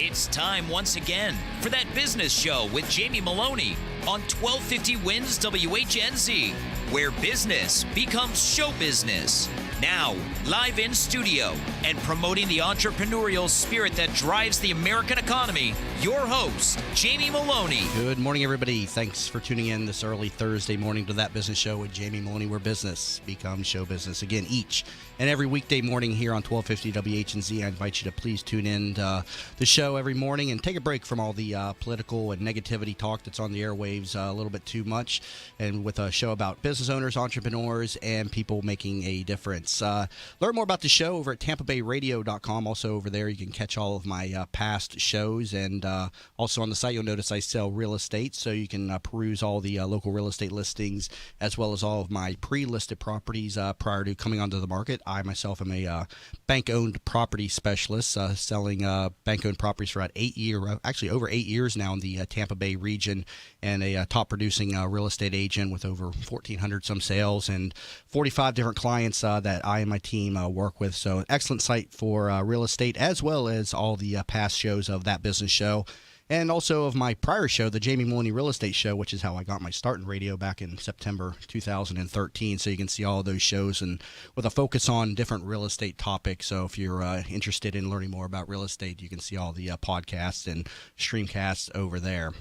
It's time once again for That Business Show with Jamie Meloni on 1250 Wins WHNZ, where business becomes show business. Now, live in studio and promoting the entrepreneurial spirit that drives the American economy, your host, Jamie Meloni. Good morning, everybody. Thanks for tuning in this early Thursday morning to That Business Show with Jamie Meloni, where business becomes show business. Again, each and every weekday morning here on 1250 WHNZ. I invite you to please tune in to the show every morning and take a break from all the political and negativity talk that's on the airwaves a little bit too much, and with a show about business owners, entrepreneurs, and people making a difference. Learn more about the show over at TampaBayRadio.com. Also over there, you can catch all of my past shows, and also on the site, you'll notice I sell real estate, so you can peruse all the local real estate listings as well as all of my pre-listed properties prior to coming onto the market. I myself am a bank-owned property specialist, selling bank-owned properties for about over 8 years now in the Tampa Bay region, and a top-producing real estate agent with over 1,400 some sales and 45 different clients that I and my team work with. So an excellent site for real estate, as well as all the past shows of That Business Show, and also of my prior show, the Jamie Meloni Real Estate Show, which is how I got my start in radio back in September 2013. So you can see all those shows, and with a focus on different real estate topics. So if you're interested in learning more about real estate, you can see all the podcasts and streamcasts over there.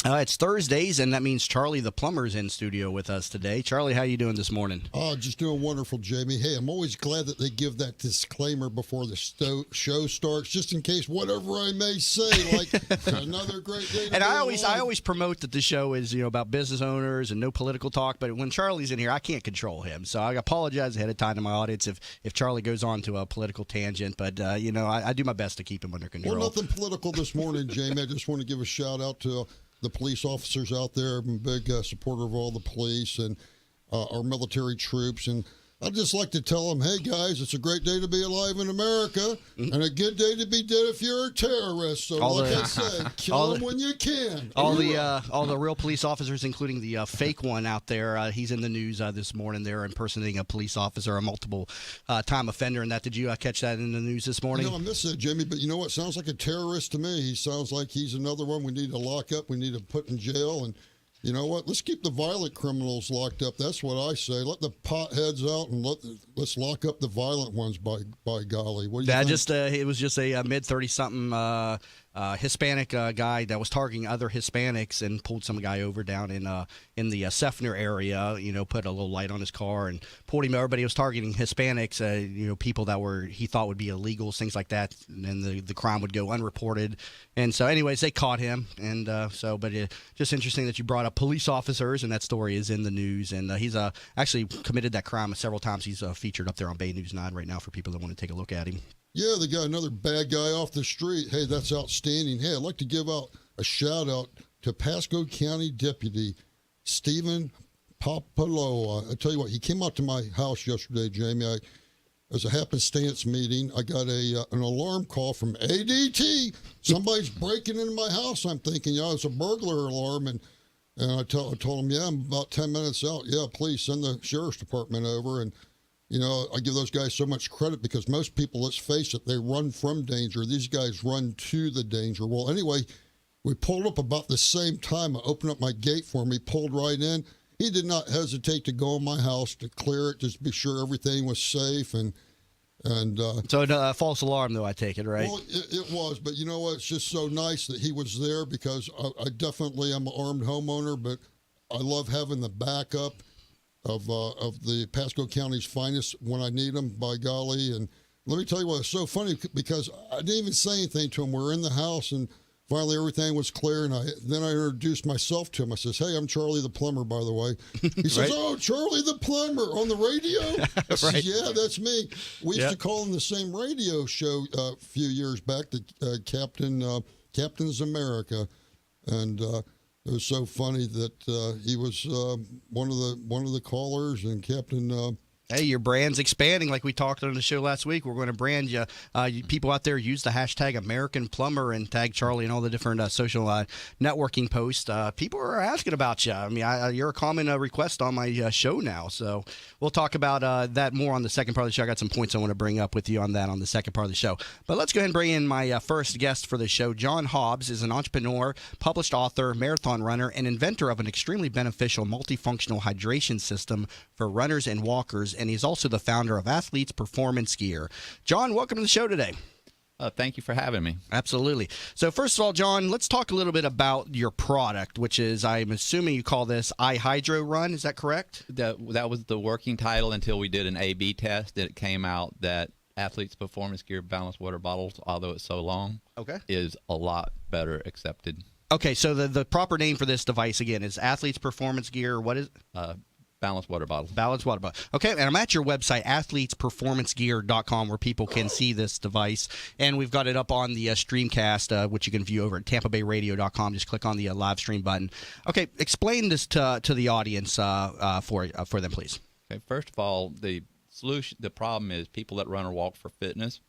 It's Thursdays, and that means Charlie the plumber's in studio with us today. Charlie, how you doing this morning? Oh, just doing wonderful, Jamie. Hey, I'm always glad that they give that disclaimer before the show starts, just in case whatever I may say, like another great day. And I always promote that the show is about business owners and no political talk. But when Charlie's in here, I can't control him, so I apologize ahead of time to my audience if Charlie goes on to a political tangent. But I do my best to keep him under control. Well, nothing political this morning, Jamie. I just want to give a shout out to the police officers out there. I'm a big supporter of all the police and our military troops. And I'd just like to tell them, hey, guys, it's a great day to be alive in America and a good day to be dead if you're a terrorist. So I said, kill them when you can. All the real police officers, including the fake one out there, he's in the news this morning. They're impersonating a police officer, a multiple-time offender. And did you catch that in the news this morning? I missed it, Jimmy, but you know what? Sounds like a terrorist to me. He sounds like he's another one we need to lock up, we need to put in jail, and you know what? Let's keep the violent criminals locked up. That's what I say. Let the potheads out and let's lock up the violent ones. By golly, what do you think? It was just a mid 30-something Hispanic guy that was targeting other Hispanics and pulled some guy over down in the Seffner area. Put a little light on his car and pulled him over. But he was targeting Hispanics. People that he thought would be illegals, things like that. And then the crime would go unreported. And so, anyways, they caught him. And but just interesting that you brought up police officers, and that story is in the news. And he's actually committed that crime several times. He's featured up there on Bay News 9 right now for people that want to take a look at him. Yeah, they got another bad guy off the street. Hey, that's outstanding. Hey, I'd like to give out a shout-out to Pasco County Deputy Stephen Papaloa. I tell you what, he came out to my house yesterday, Jamie. It was a happenstance meeting. I got an alarm call from ADT. Somebody's breaking into my house. I'm thinking, it's a burglar alarm. And I told him, I'm about 10 minutes out. Yeah, please send the sheriff's department over. And I give those guys so much credit because most people, let's face it, they run from danger. These guys run to the danger. Well, anyway, we pulled up about the same time. I opened up my gate for him. He pulled right in. He did not hesitate to go in my house to clear it, just to be sure everything was safe. So a false alarm, though, I take it, right? Well, it was. But you know what? It's just so nice that he was there because I definitely am an armed homeowner, but I love having the backup of the Pasco County's finest when I need them, by golly. And let me tell you what, it's so funny because I didn't even say anything to him. We were in the house, and finally everything was clear, and then I introduced myself to him. I says, hey, I'm Charlie the plumber, by the way. He says, right. Oh, Charlie the plumber on the radio? I says, Right. Yeah, that's me. We used to call him the same radio show a few years back, the Captain's America. And it was so funny that he was one of the callers, and Captain Hey, your brand's expanding like we talked on the show last week. We're going to brand you. People out there use the hashtag American Plumber and tag Charlie and all the different social networking posts. People are asking about you. I mean, you're a common request on my show now. So we'll talk about that more on the second part of the show. I got some points I want to bring up with you on that on the second part of the show. But let's go ahead and bring in my first guest for the show. John Hobbs is an entrepreneur, published author, marathon runner, and inventor of an extremely beneficial multifunctional hydration system for runners and walkers. And he's also the founder of Athletes Performance Gear. John, welcome to the show today. Thank you for having me. Absolutely. So first of all, John, let's talk a little bit about your product, which is, I'm assuming you call this iHydro Run. Is that correct? That was the working title until we did an A/B test. It came out that Athletes Performance Gear balanced water bottles, although it's so long, is a lot better accepted. Okay, so the proper name for this device, again, is Athletes Performance Gear. What is it? Balanced water bottles. Balanced water bottle. Okay, and I'm at your website, athletesperformancegear.com, where people can see this device. And we've got it up on the Streamcast, which you can view over at tampabayradio.com. Just click on the live stream button. Okay, explain this to the audience for them, please. Okay, first of all, the problem is people that run or walk for fitness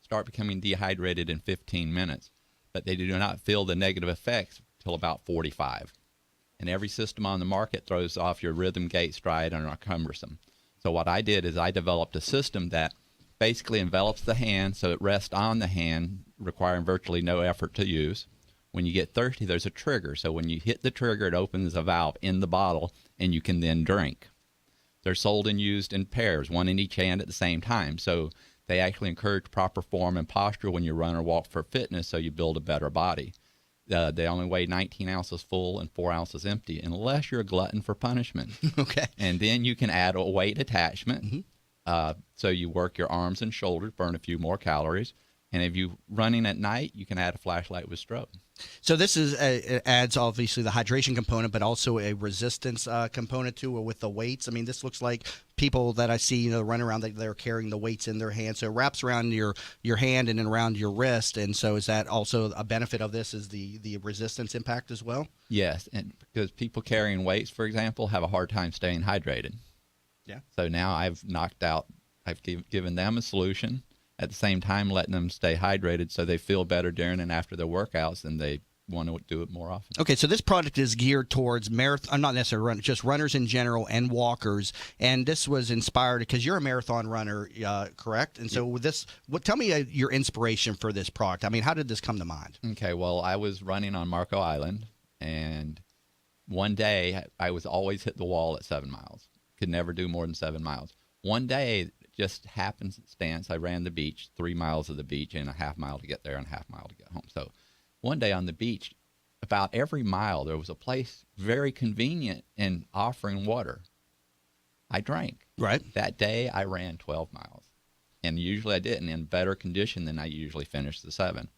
start becoming dehydrated in 15 minutes, but they do not feel the negative effects till about 45. And every system on the market throws off your rhythm, gait, stride, and are cumbersome. So what I did is I developed a system that basically envelops the hand so it rests on the hand, requiring virtually no effort to use. When you get thirsty, there's a trigger. So when you hit the trigger, it opens a valve in the bottle, and you can then drink. They're sold and used in pairs, one in each hand at the same time. So they actually encourage proper form and posture when you run or walk for fitness, so you build a better body. They only weigh 19 ounces full and 4 ounces empty, unless you're a glutton for punishment. Okay. And then you can add a weight attachment. So you work your arms and shoulders, burn a few more calories. And if you're running at night, you can add a flashlight with strobe. So this is it adds obviously the hydration component, but also a resistance component to it with the weights. I mean, this looks like people that I see, run around, they're carrying the weights in their hand. So it wraps around your hand and then around your wrist. And so is that also a benefit of this, is the resistance impact as well? Yes, and because people carrying weights, for example, have a hard time staying hydrated. Yeah. So now I've given them a solution, at the same time letting them stay hydrated so they feel better during and after their workouts, and they want to do it more often. Okay, so this product is geared towards marathon, not necessarily runners, just runners in general and walkers. And this was inspired because you're a marathon runner, correct? And so with this, tell me your inspiration for this product. I mean, how did this come to mind? Okay, well, I was running on Marco Island, and one day I was always hit the wall at 7 miles. Could never do more than 7 miles. One day, just happenstance, I ran the beach, 3 miles of the beach, and a half mile to get there and a half mile to get home. So one day on the beach, about every mile, there was a place very convenient in offering water. I drank. Right. That day, I ran 12 miles. And usually I didn't, in better condition than I usually finish the 7.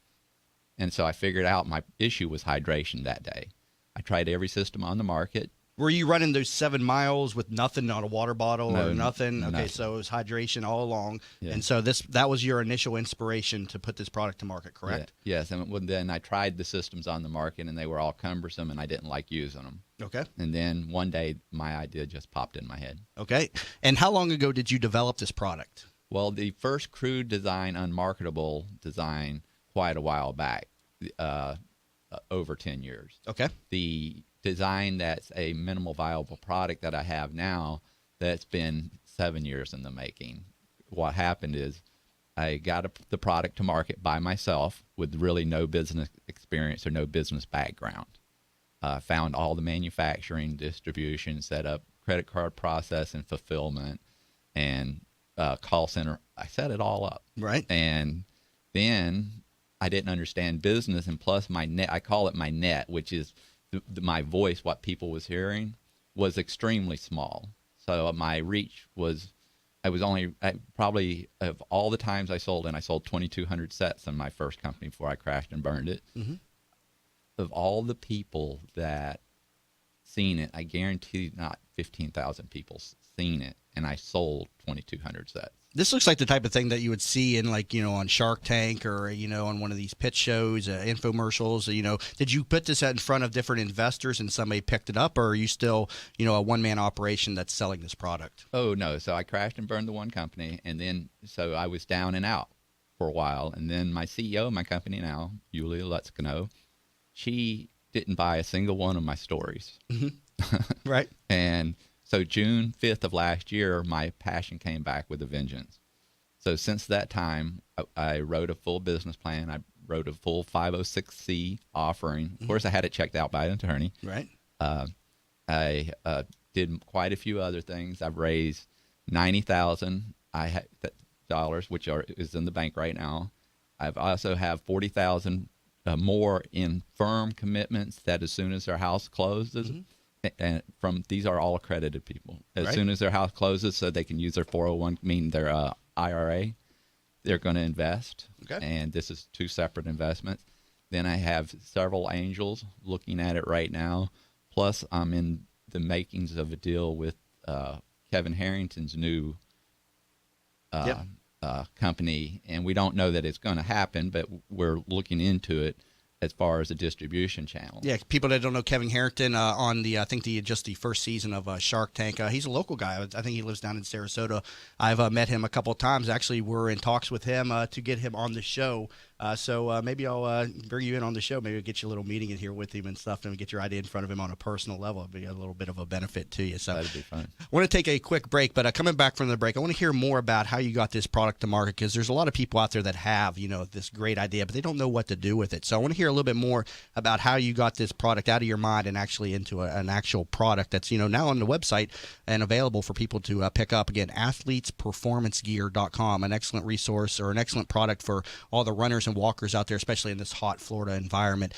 And so I figured out my issue was hydration that day. I tried every system on the market. Were you running those 7 miles with nothing, not a water bottle No, or nothing? Okay, nothing. so it was hydration all along. Yeah. And so that was your initial inspiration to put this product to market, correct? Yeah, yes, and then I tried the systems on the market, and they were all cumbersome, and I didn't like using them. Okay. And then one day, my idea just popped in my head. Okay. And how long ago did you develop this product? Well, the first crude design, unmarketable design, quite a while back, over 10 years. Okay. The design that's a minimal viable product that I have now, that's been 7 years in the making. What happened is I got the product to market by myself with really no business experience or no business background. Found all the manufacturing, distribution, set up credit card process and fulfillment, and call center. I set it all up. Right. And then I didn't understand business, and plus my net, I call it my net, which is my voice, what people was hearing, was extremely small. So my reach was, probably of all the times I sold, and I sold 2,200 sets in my first company before I crashed and burned it. Mm-hmm. Of all the people that seen it, I guarantee not 15,000 people seen it, and I sold 2,200 sets. This looks like the type of thing that you would see in, like, on Shark Tank or, on one of these pitch shows, infomercials. Did you put this in front of different investors and somebody picked it up, or are you still, a one-man operation that's selling this product? Oh, no. So I crashed and burned the one company, and then so I was down and out for a while. And then my CEO of my company now, Yulia Lutzkino, she didn't buy a single one of my stories. Mm-hmm. Right. And so June 5th of last year, my passion came back with a vengeance. So since that time, I wrote a full business plan. I wrote a full 506c offering. Of course, I had it checked out by an attorney. Right. I did quite a few other things. I've raised $90,000 dollars, which is in the bank right now. I've also have $40,000 more in firm commitments that as soon as their house closes. Mm-hmm. And these are all accredited people. As soon as their house closes, so they can use their 401, their IRA, they're going to invest. Okay. And this is 2 separate investments. Then I have several angels looking at it right now. Plus, I'm in the makings of a deal with Kevin Harrington's new company, and we don't know that it's going to happen, but we're looking into it as far as a distribution channel. Yeah, people that don't know Kevin Harrington on the the first season of Shark Tank. He's a local guy. I think he lives down in Sarasota. I've met him a couple of times. Actually, we're in talks with him to get him on the show. So maybe I'll bring you in on the show. Maybe I'll get you a little meeting in here with him and stuff, and get your idea in front of him on a personal level. It'll be a little bit of a benefit to you. So that'd be fun. I want to take a quick break, but coming back from the break, I want to hear more about how you got this product to market, because there's a lot of people out there that have, this great idea, but they don't know what to do with it. So I want to hear a little bit more about how you got this product out of your mind and actually into an actual product that's, now on the website and available for people to pick up. Again, athletesperformancegear.com, an excellent resource or an excellent product for all the runners and walkers out there, especially in this hot Florida environment.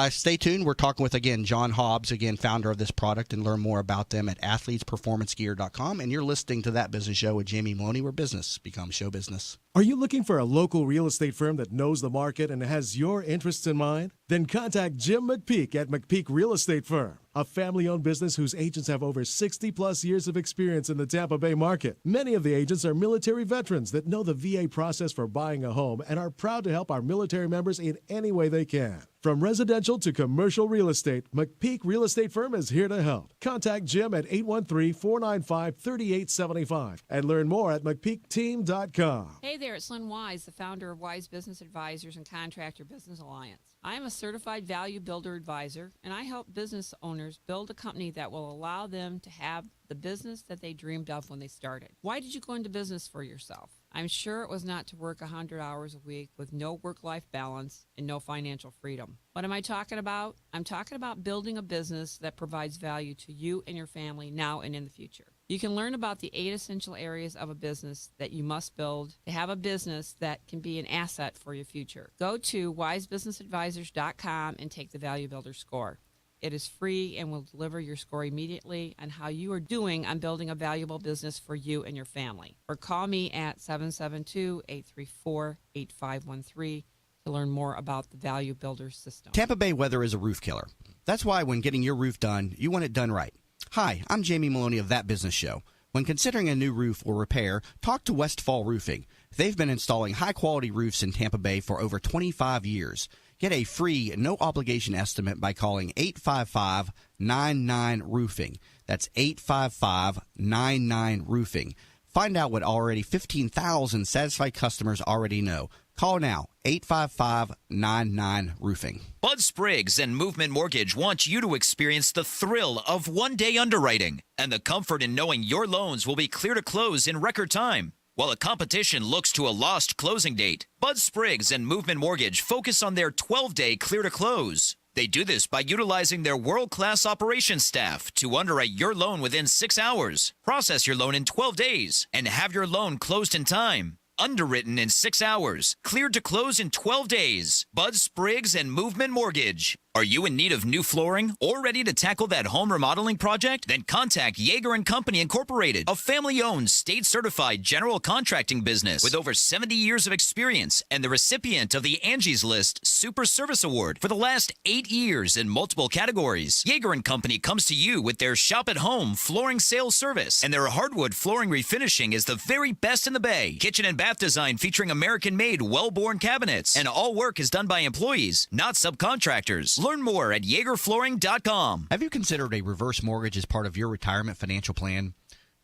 Stay tuned. We're talking with, again, John Hobbs, again, founder of this product, and learn more about them at athletesperformancegear.com. And you're listening to That Business Show with Jamie Meloni, where business becomes show business. Are you looking for a local real estate firm that knows the market and has your interests in mind? Then contact Jim McPeak at McPeak Real Estate Firm, a family-owned business whose agents have over 60-plus years of experience in the Tampa Bay market. Many of the agents are military veterans that know the VA process for buying a home and are proud to help our military members in any way they can. From residential to commercial real estate, McPeak Real Estate Firm is here to help. Contact Jim at 813-495-3875 and learn more at McPeakTeam.com. Hey there, it's Lynn Wise, the founder of Wise Business Advisors and Contractor Business Alliance. I am a certified value builder advisor, and I help business owners build a company that will allow them to have the business that they dreamed of when they started. Why did you go into business for yourself? I'm sure it was not to work 100 hours a week with no work-life balance and no financial freedom. What am I talking about? I'm talking about building a business that provides value to you and your family now and in the future. You can learn about the 8 essential areas of a business that you must build to have a business that can be an asset for your future. Go to wisebusinessadvisors.com and take the Value Builder score. It is free and will deliver your score immediately on how you are doing on building a valuable business for you and your family. Or call me at 772-834-8513 to learn more about the Value Builder system. Tampa Bay weather is a roof killer. That's why when getting your roof done, you want it done right. Hi, I'm Jamie Meloni of That Business Show. When considering a new roof or repair, talk to Westfall Roofing. They've been installing high-quality roofs in Tampa Bay for over 25 years. Get a free, no-obligation estimate by calling 855-99-ROOFING. That's 855-99-ROOFING. Find out what already 15,000 satisfied customers already know. Call now, 855-99-ROOFING. Bud Spriggs and Movement Mortgage want you to experience the thrill of one-day underwriting and the comfort in knowing your loans will be clear to close in record time. While the competition looks to a lost closing date, Bud Spriggs and Movement Mortgage focus on their 12-day clear to close. They do this by utilizing their world-class operations staff to underwrite your loan within 6 hours, process your loan in 12 days, and have your loan closed in time. Underwritten in 6 hours, cleared to close in 12 days. Bud Spriggs and Movement Mortgage Are you in need of new flooring or ready to tackle that home remodeling project? Then contact Yeager & Company Incorporated, a family-owned, state-certified general contracting business with over 70 years of experience and the recipient of the Angie's List Super Service Award for the last 8 years in multiple categories. Yeager & Company comes to you with their shop-at-home flooring sales service, and their hardwood flooring refinishing is the very best in the Bay. Kitchen and bath design featuring American-made, well-born cabinets, and all work is done by employees, not subcontractors. Learn more at YeagerFlooring.com. Have you considered a reverse mortgage as part of your retirement financial plan?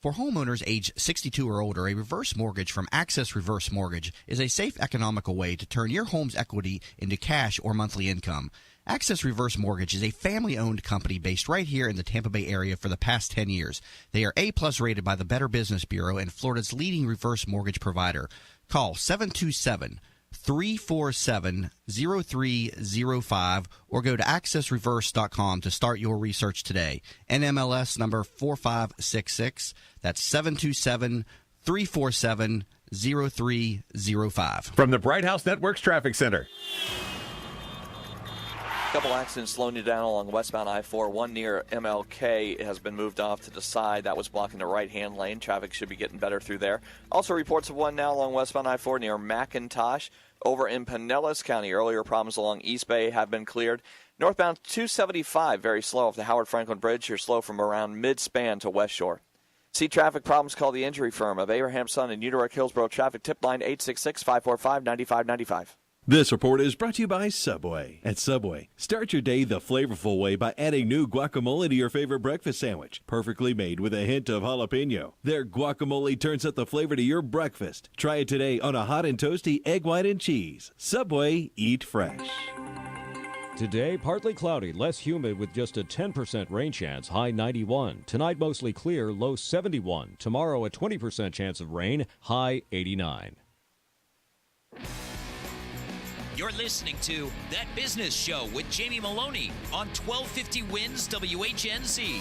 For homeowners age 62 or older, a reverse mortgage from Access Reverse Mortgage is a safe, economical way to turn your home's equity into cash or monthly income. Access Reverse Mortgage is a family-owned company based right here in the Tampa Bay area for the past 10 years. They are A-plus rated by the Better Business Bureau and Florida's leading reverse mortgage provider. Call 727-347-0305 or go to accessreverse.com to start your research today. NMLS number 4566. That's 727-347-0305. From the Bright House Networks Traffic Center. Couple accidents slowing you down along westbound I-4. One near MLK has been moved off to the side. That was blocking the right-hand lane. Traffic should be getting better through there. Also reports of one now along westbound I-4 near McIntosh. Over in Pinellas County, earlier problems along East Bay have been cleared. Northbound 275, very slow off the Howard Franklin Bridge. You're slow from around mid-span to West Shore. See traffic problems, call the injury firm of Abraham Son in New York, Hillsborough. Traffic tip line 866-545-9595. This report is brought to you by Subway. At Subway, start your day the flavorful way by adding new guacamole to your favorite breakfast sandwich. Perfectly made with a hint of jalapeno. Their guacamole turns up the flavor to your breakfast. Try it today on a hot and toasty egg white and cheese. Subway, eat fresh. Today, partly cloudy, less humid with just a 10% rain chance, high 91. Tonight, mostly clear, low 71. Tomorrow, a 20% chance of rain, high 89. You're listening to That Business Show with Jamie Meloni on 1250 Wins WHNZ.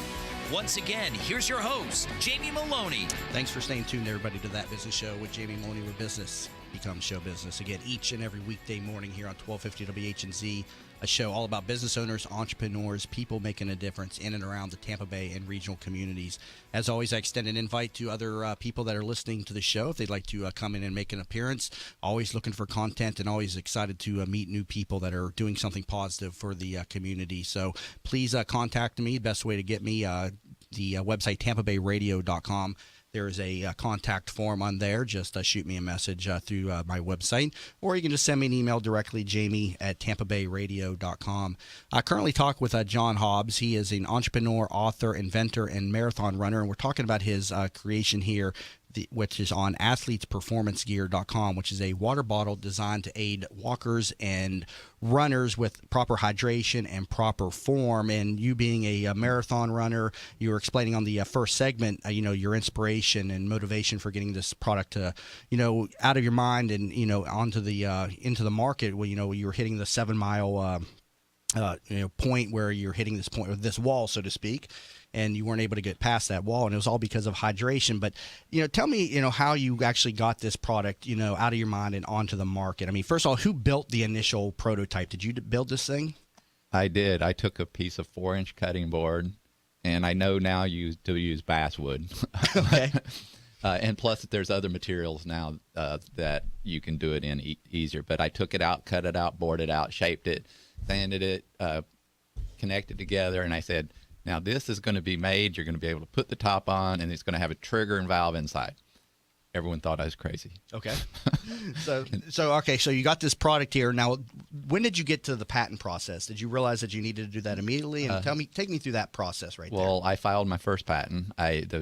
Once again, here's your host, Jamie Meloni. Thanks for staying tuned, everybody, to That Business Show with Jamie Meloni, where business becomes show business. Again, each and every weekday morning here on 1250 WHNZ, a show all about business owners, entrepreneurs, people making a difference in and around the Tampa Bay and regional communities. As always, I extend an invite to other people that are listening to the show if they'd like to come in and make an appearance. Always looking for content and always excited to meet new people that are doing something positive for the community. So please contact me. Best way to get me, the website tampabayradio.com. There is a contact form on there. Just shoot me a message through my website, or you can just send me an email directly, jamie@tampabayradio.com. I currently talk with John Hobbs. He is an entrepreneur, author, inventor, and marathon runner, and we're talking about his creation here, which is on athletesperformancegear.com, which is a water bottle designed to aid walkers and runners with proper hydration and proper form. And you being a marathon runner, you were explaining on the first segment, your inspiration and motivation for getting this product to, out of your mind and, onto the into the market. Where, you were hitting the 7 mile point where you're hitting this point with this wall, so to speak, and you weren't able to get past that wall, and it was all because of hydration. But tell me how you actually got this product out of your mind and onto the market. I mean, first of all, who built the initial prototype? Did you build this thing? I did. I took a piece of 4-inch cutting board, and I know now to use basswood. Okay. And plus, there's other materials now that you can do it in easier. But I took it out, cut it out, boarded it out, shaped it, sanded it, connected together, and I said, now this is going to be made. You're going to be able to put the top on, and it's going to have a trigger and valve inside. Everyone thought I was crazy. Okay. So you got this product here. Now, when did you get to the patent process? Did you realize that you needed to do that immediately? And take me through that process there. Well, I filed my first patent.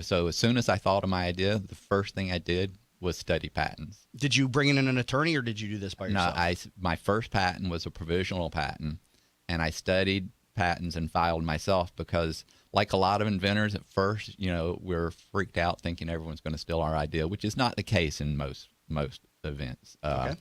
So as soon as I thought of my idea, the first thing I did was study patents. Did you bring in an attorney, or did you do this by yourself? No, my first patent was a provisional patent, and I studied patents and filed myself because, like a lot of inventors, at first, we're freaked out thinking everyone's going to steal our idea, which is not the case in most events. Okay.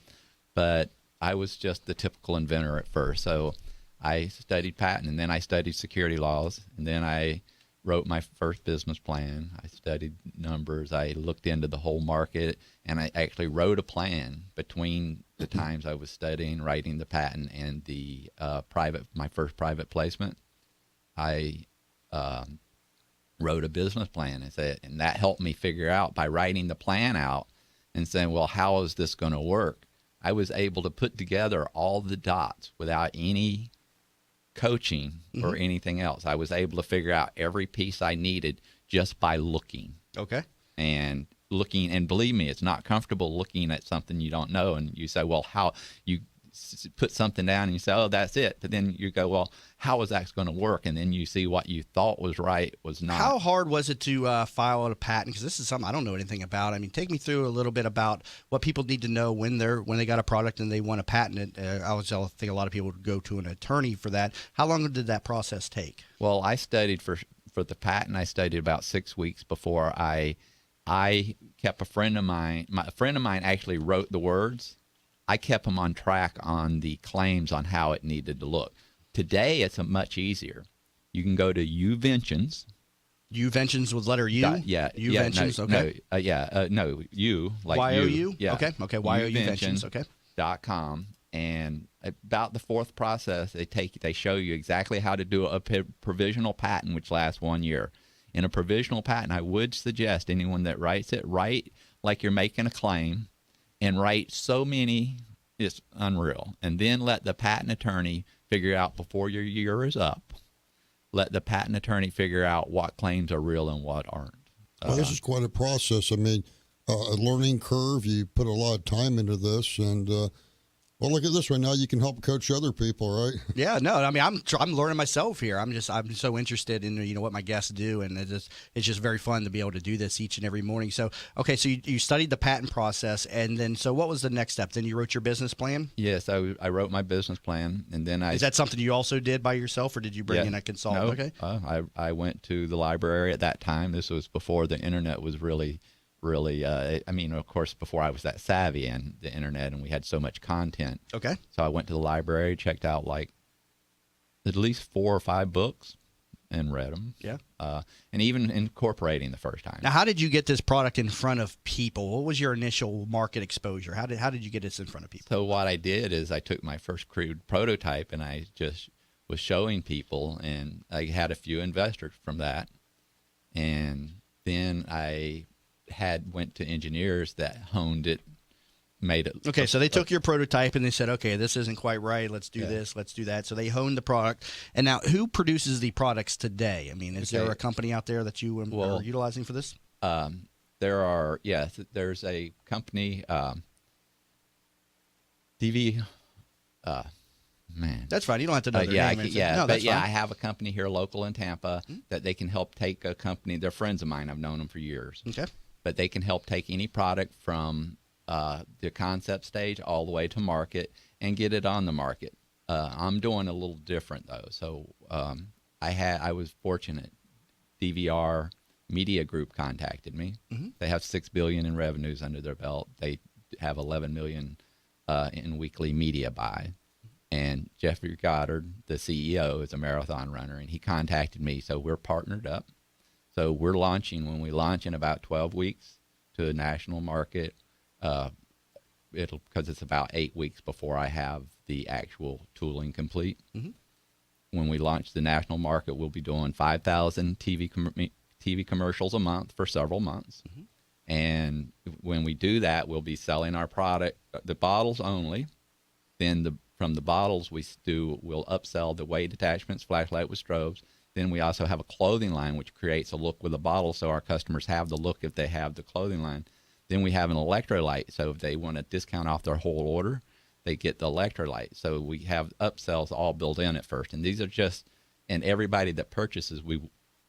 But I was just the typical inventor at first. So I studied patent, and then I studied security laws, and then I wrote my first business plan. I studied numbers. I looked into the whole market, and I actually wrote a plan between the times I was studying, writing the patent, and the my first private placement. I wrote a business plan and that helped me figure out by writing the plan out and saying, well, how is this going to work? I was able to put together all the dots without any coaching or anything else. I was able to figure out every piece I needed just by looking. Okay. And looking, and believe me, it's not comfortable looking at something you don't know. And you say, well, how you put something down and you say, oh, that's it. But then you go, well, how is that going to work? And then you see what you thought was right was not. How hard was it to file a patent? Because this is something I don't know anything about. I mean, take me through a little bit about what people need to know when they got a product and they want to patent it. I think a lot of people would go to an attorney for that. How long did that process take? Well, I studied for the patent. I studied about 6 weeks before I kept a friend of mine. A friend of mine actually wrote the words. I kept them on track on the claims on how it needed to look. Today, it's much easier. You can go to Uventions. Uventions with letter U? Uventions, okay. No, U, like Y-O-U? Yeah. Okay, Y-O-U-Ventions, okay. .com, and about the fourth process, they show you exactly how to do a provisional patent, which lasts 1 year. In a provisional patent, I would suggest anyone that writes it, write like you're making a claim, and write so many, it's unreal. And then let the patent attorney figure out before your year is up. Let the patent attorney figure out what claims are real and what aren't. Well, this is quite a process. I mean, a learning curve. You put a lot of time into this, and well, look at this right now. You can help coach other people, right? Yeah, no, I mean, I'm learning myself here. I'm so interested in what my guests do, and it's just very fun to be able to do this each and every morning. So, okay, so you studied the patent process, and then so what was the next step? Then you wrote your business plan? Yes, I wrote my business plan, and then Is that something you also did by yourself, or did you bring in a consultant? No, Okay. I went to the library at that time. This was before the internet was really, I mean, of course, before I was that savvy in the internet and we had so much content. Okay. So I went to the library, checked out like at least 4 or 5 books and read them. Yeah. And even incorporating the first time. Now, how did you get this product in front of people? What was your initial market exposure? How did you get this in front of people? So what I did is I took my first crude prototype and I just was showing people, and I had a few investors from that. And then I went to engineers that honed it, made it. Okay, so they took your prototype and they said, okay, this isn't quite right. Let's do this. Let's do that. So they honed the product. And now, who produces the products today? I mean, is there a company out there that you are utilizing for this? There's a company, DV. Man, that's fine. You don't have to know their name. I have a company here local in Tampa that they can help take a company. They're friends of mine. I've known them for years. Okay. But they can help take any product from the concept stage all the way to market and get it on the market. I'm doing a little different though. So I was fortunate. DVR Media Group contacted me. Mm-hmm. They have $6 billion in revenues under their belt. They have $11 million in weekly media buy. And Jeffrey Goddard, the CEO, is a marathon runner, and he contacted me. So we're partnered up. So we're launching, when we launch in about 12 weeks to a national market, because it's about 8 weeks before I have the actual tooling complete. Mm-hmm. When we launch the national market, we'll be doing 5,000 TV commercials a month for several months. Mm-hmm. And when we do that, we'll be selling our product, the bottles only. Then from the bottles, we'll upsell the weight attachments, flashlight with strobes. Then we also have a clothing line, which creates a look with a bottle, so our customers have the look if they have the clothing line. Then we have an electrolyte, so if they want a discount off their whole order, they get the electrolyte. So we have upsells all built in at first. And these are and everybody that purchases, we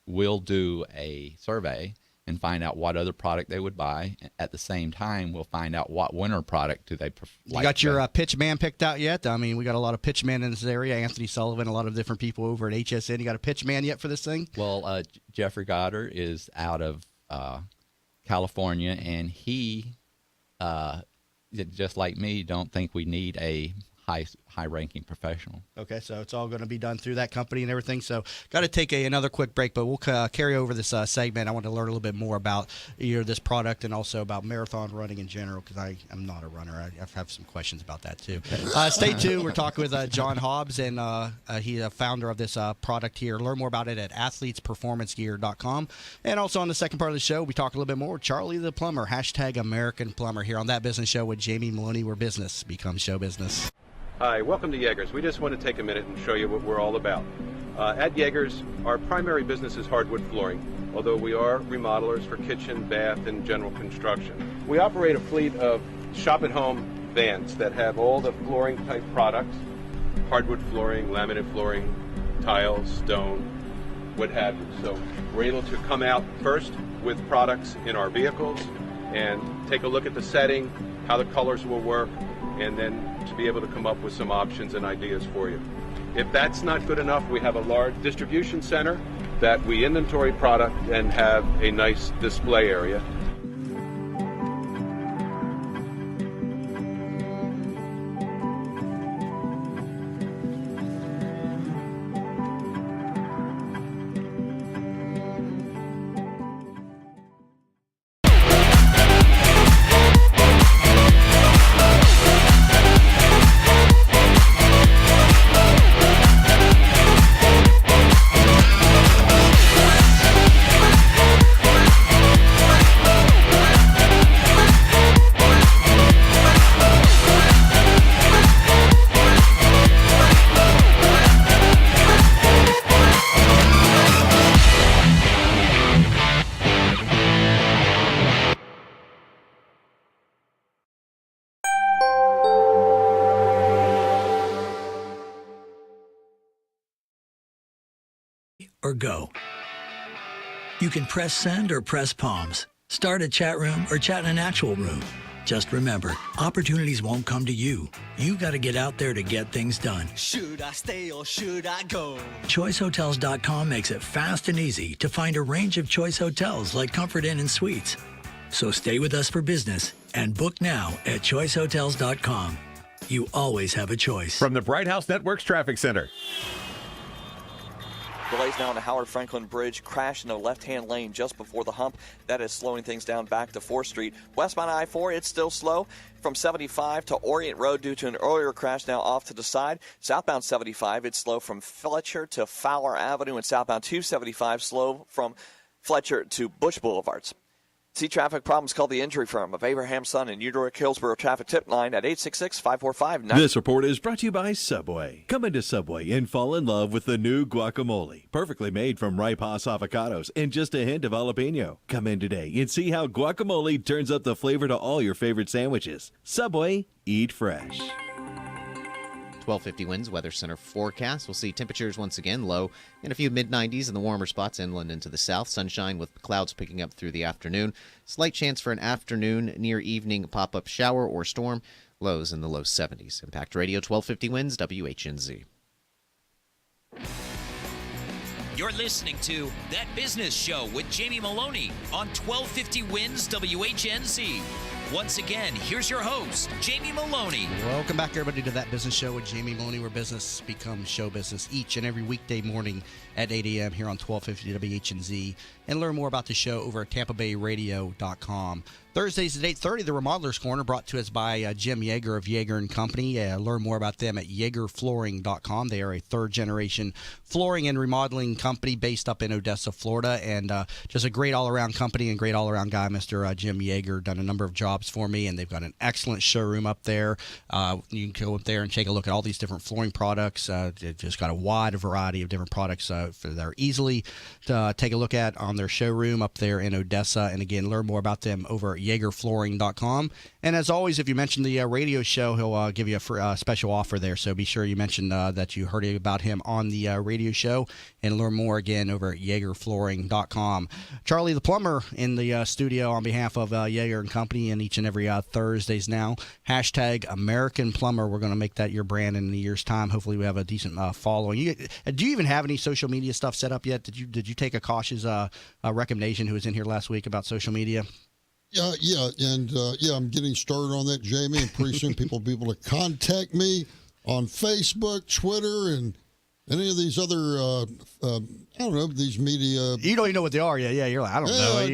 will do a survey and find out what other product they would buy. At the same time, we'll find out what winter product do they prefer. You got your pitch man picked out yet? I mean, we got a lot of pitch men in this area. Anthony Sullivan, a lot of different people over at HSN. You got a pitch man yet for this thing? Well, Jeffrey Goddard is out of California, and he, just like me, don't think we need a high-ranking professional. Okay, so it's all going to be done through that company and everything. So got to take another quick break, but we'll carry over this segment. I want to learn a little bit more about this product and also about marathon running in general, because I am not a runner. I have some questions about that too. Stay tuned. We're talking with John Hobbs, and he's a founder of this product here. Learn more about it at athletesperformancegear.com. And also on the second part of the show, we talk a little bit more with Charlie the Plumber, hashtag American Plumber, here on That Business Show with Jamie Meloni, where business becomes show business. Hi, welcome to Yeager's. We just want to take a minute and show you what we're all about. At Yeager's, our primary business is hardwood flooring, although we are remodelers for kitchen, bath, and general construction. We operate a fleet of shop-at-home vans that have all the flooring-type products, hardwood flooring, laminate flooring, tiles, stone, what have you. So we're able to come out first with products in our vehicles and take a look at the setting, how the colors will work, and then to be able to come up with some options and ideas for you. If that's not good enough, we have a large distribution center that we inventory product and have a nice display area. Or go. You can press send or press palms, start a chat room or chat in an actual room. Just remember, opportunities won't come to you. You got to get out there to get things done. Should I stay or should I go? ChoiceHotels.com makes it fast and easy to find a range of choice hotels like Comfort Inn and Suites. So stay with us for business and book now at ChoiceHotels.com. You always have a choice. From the Bright House Networks Traffic Center. Delays now on the Howard Franklin Bridge. Crash in the left-hand lane just before the hump. That is slowing things down back to 4th Street. Westbound I-4, it's still slow from 75 to Orient Road due to an earlier crash, now off to the side. Southbound 75, it's slow from Fletcher to Fowler Avenue, and southbound 275 slow from Fletcher to Bush Boulevards. See traffic problems, call the Injury Firm of Abraham Son and Eudora Hillsborough Traffic Tip Line at 866-545-9. This report is brought to you by Subway. Come into Subway and fall in love with the new guacamole. Perfectly made from ripe Hass avocados and just a hint of jalapeno. Come in today and see how guacamole turns up the flavor to all your favorite sandwiches. Subway, eat fresh. 1250 winds, Weather Center forecast. We'll see temperatures once again low in a few mid-90s in the warmer spots inland into the south. Sunshine with clouds picking up through the afternoon. Slight chance for an afternoon near evening pop-up shower or storm. Lows in the low 70s. Impact Radio 1250 winds, WHNZ. You're listening to That Business Show with Jamie Meloni on 1250 winds, WHNZ. Once again, here's your host, Jamie Meloni. Welcome back, everybody, to That Business Show with Jamie Meloni, where business becomes show business each and every weekday morning at 8 a.m. here on 1250 WHNZ. And learn more about the show over at TampaBayRadio.com. Thursdays at 8:30, the Remodeler's Corner, brought to us by Jim Yeager of Yeager & Company. Learn more about them at YeagerFlooring.com. They are a third-generation flooring and remodeling company based up in Odessa, Florida, and just a great all-around company and great all-around guy, Mr. Jim Yeager. Done a number of jobs for me, and they've got an excellent showroom up there. You can go up there and take a look at all these different flooring products. They've just got a wide variety of different products that are easily to take a look at on their showroom up there in Odessa. And again, learn more about them over at YeagerFlooring.com. And as always, if you mention the radio show, he'll give you a special offer there. So be sure you mention that you heard about him on the radio show, and learn more again over at YeagerFlooring.com. Charlie the Plumber in the studio on behalf of Yeager & Company, and each and every Thursdays now. Hashtag American Plumber. We're going to make that your brand in a year's time. Hopefully we have a decent following. Do you even have any social media stuff set up yet? Did you take Akash's recommendation, who was in here last week, about social media? Yeah, and I'm getting started on that, Jamie, and pretty soon people will be able to contact me on Facebook, Twitter, and any of these other, I don't know, these media. You don't even know what they are yet. Yeah, you're like, I don't know. I'm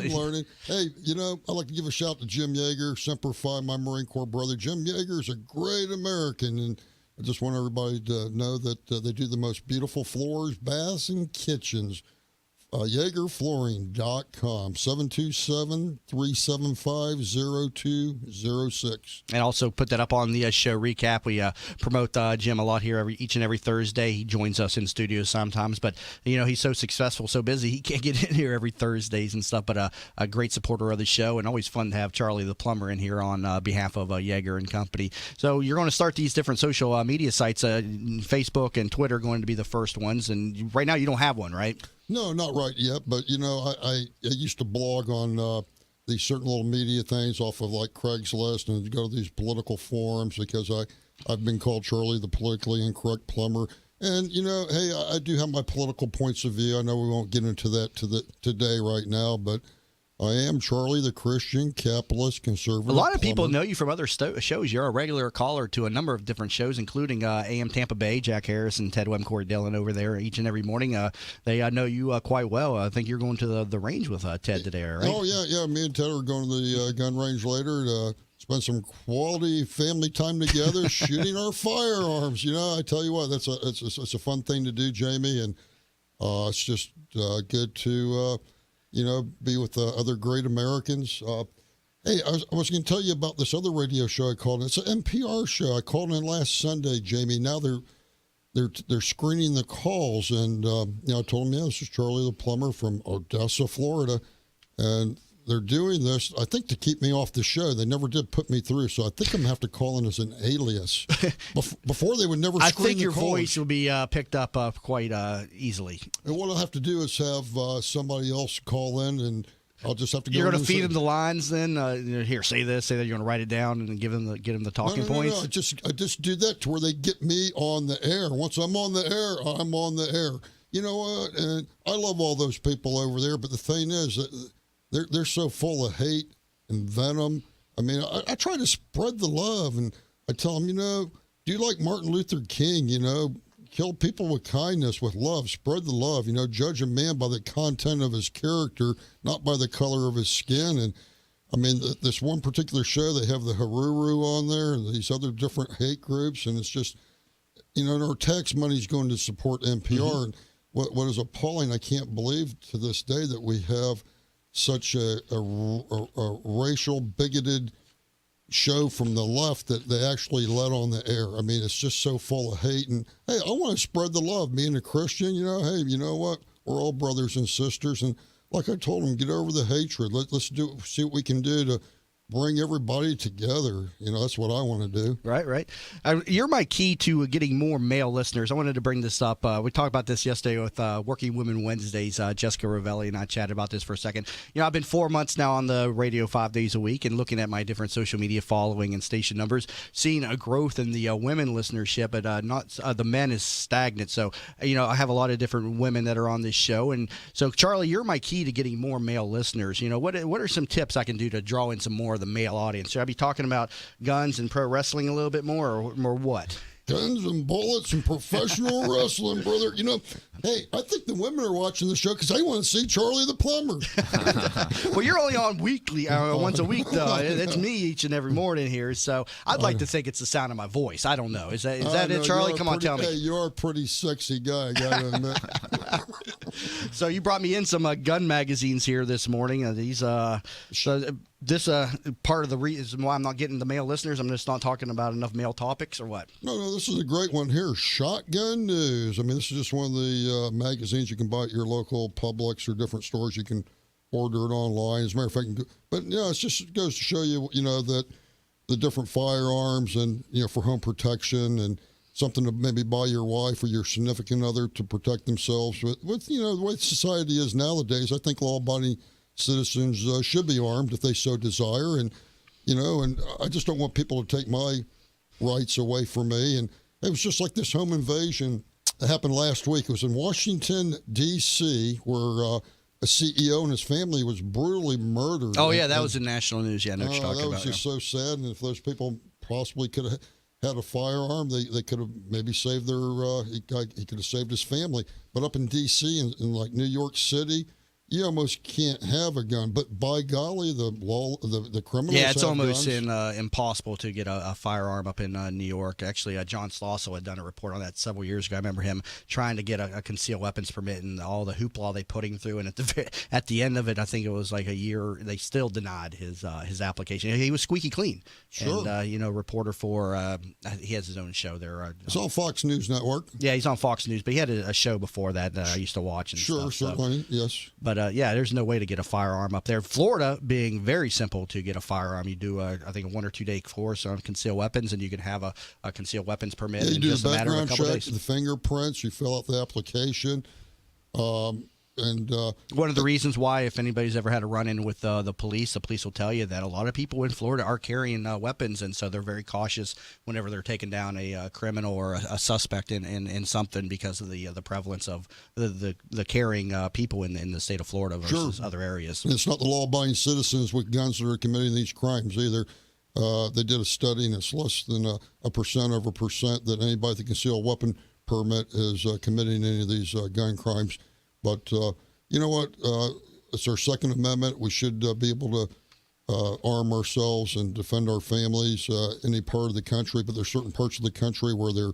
learning. Hey, I'd like to give a shout out to Jim Yeager, Semper Fi, my Marine Corps brother. Jim Yeager is a great American, and I just want everybody to know that they do the most beautiful floors, baths, and kitchens. YeagerFlooring.com, 727-375-0206. And also put that up on the show recap. We promote Jim a lot here each and every Thursday. He joins us in studio sometimes, but he's so successful, so busy, he can't get in here every Thursdays and stuff. But a great supporter of the show, and always fun to have Charlie the plumber in here on behalf of Yeager and Company. So you're going to start these different social media sites, Facebook and Twitter, going to be the first ones. And right now you don't have one, right? No, not right yet, but I used to blog on these certain little media things off of like Craigslist and go to these political forums because I've been called Charlie the politically incorrect plumber. And, hey, I do have my political points of view. I know we won't get into that today right now, but I am Charlie the Christian capitalist conservative. A lot of people plumber. know you from other shows. You're a regular caller to a number of different shows, including AM Tampa Bay, Jack Harris and Ted Webb, Corey Dillon over there each and every morning. They know you quite well. I think you're going to the range with Ted today, right? Oh, yeah. Me and Ted are going to the gun range later to spend some quality family time together shooting our firearms. I tell you what, it's a fun thing to do, Jamie, and it's just good to be with other great Americans. Hey, I was going to tell you about this other radio show I called. It's an NPR show. I called in last Sunday, Jamie. Now they're screening the calls, and I told them, this is Charlie the plumber from Odessa, Florida, and they're doing this, I think, to keep me off the show. They never did put me through, so I think I'm going to have to call in as an alias. Before they would never screen I think your the calls. voice will be picked up quite easily. And what I'll have to do is have somebody else call in, and I'll just have to go. You're going to feed them the lines then? Here, say this, say that. You're going to write it down and get them the talking points? No. I just do that to where they get me on the air. Once I'm on the air, I'm on the air. You know what? And I love all those people over there, but the thing is that they're so full of hate and venom. I mean, I try to spread the love, and I tell them, do you like Martin Luther King? Kill people with kindness, with love, spread the love. Judge a man by the content of his character, not by the color of his skin. And I mean, this one particular show, they have the Haruru on there and these other different hate groups, and it's just, and our tax money is going to support NPR. Mm-hmm. And what is appalling, I can't believe to this day that we have such a racial bigoted show from the left that they actually let on the air. I mean, it's just so full of hate. And hey, I want to spread the love. Being a Christian, hey, you know what? We're all brothers and sisters. And like I told them, get over the hatred. Let's see what we can do to bring everybody together. That's what I want to do. Right. You're my key to getting more male listeners. I wanted to bring this up. We talked about this yesterday with Working Women Wednesdays. Jessica Ravelli and I chatted about this for a second. I've been 4 months now on the radio 5 days a week and looking at my different social media following and station numbers, seeing a growth in the women listenership, but not the men is stagnant. So, I have a lot of different women that are on this show. And so, Charlie, you're my key to getting more male listeners. What are some tips I can do to draw in some more the male audience? Should I be talking about guns and pro wrestling a little bit more, or what? Guns and bullets and professional wrestling, brother. Hey, I think the women are watching the show because they want to see Charlie the plumber. Well, you're only on weekly, once a week, though. It's me each and every morning here, so I'd like to think it's the sound of my voice. I don't know. Is that it, Charlie? Come on, tell me. Hey, you're a pretty sexy guy, I got to admit. So you brought me in some gun magazines here this morning. This part of the reason why I'm not getting the male listeners, I'm just not talking about enough male topics, or what? No, this is a great one here. Shotgun News. I mean, this is just one of the magazines you can buy at your local Publix or different stores. You can order it online. As a matter of fact, it goes to show you, that the different firearms and, for home protection and something to maybe buy your wife or your significant other to protect themselves with the way society is nowadays. I think law-abiding citizens should be armed if they so desire, and I just don't want people to take my rights away from me. And it was just like this home invasion that happened last week. It was in Washington, D.C., where a CEO and his family was brutally murdered. Oh, yeah, that was in national news. Yeah, I know what you're talking that about. was just so sad, and if those people possibly could have... had a firearm, they could have maybe saved he could have saved his family. But up in D.C. and in like New York City, you almost can't have a gun. But by golly, the law, the criminals. Yeah, it's have almost guns. impossible to get a firearm up in New York. Actually, John Slossel had done a report on that several years ago. I remember him trying to get a concealed weapons permit and all the hoopla they put him through. And at the end of it, I think it was like a year, they still denied his application. He was squeaky clean. Sure. And, reporter for, he has his own show there. It's on Fox News Network. Yeah, he's on Fox News, but he had a show before that I used to watch and Sure, stuff. certainly, yes. But yeah, there's no way to get a firearm up there. Florida being very simple to get a firearm. You do, I think, a 1 or 2 day course on concealed weapons, and you can have a concealed weapons permit Yeah, you in do just the a matter of a background couple check, days. the fingerprints, you fill out the application. And one of the reasons why, if anybody's ever had a run-in with the police will tell you that a lot of people in Florida are carrying weapons, and so they're very cautious whenever they're taking down a criminal or a suspect in something because of the prevalence of the carrying people in the state of Florida versus other areas. And it's not the law-abiding citizens with guns that are committing these crimes either. They did a study, and it's less than a percent of a percent that anybody with a concealed weapon permit is committing any of these gun crimes. But you know what? It's our Second Amendment. We should be able to arm ourselves and defend our families any part of the country. But there's certain parts of the country where they're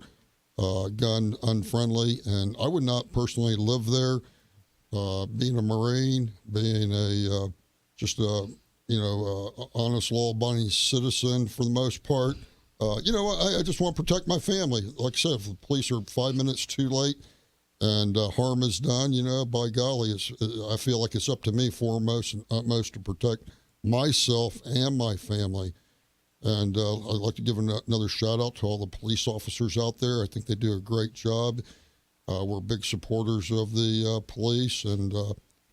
gun unfriendly, and I would not personally live there. Being a Marine, being honest, law-abiding citizen for the most part. I just want to protect my family. Like I said, if the police are 5 minutes too late and harm is done, by golly, I feel like it's up to me foremost and utmost to protect myself and my family. And I'd like to give another shout out to all the police officers out there. I think they do a great job. We're big supporters of the police, and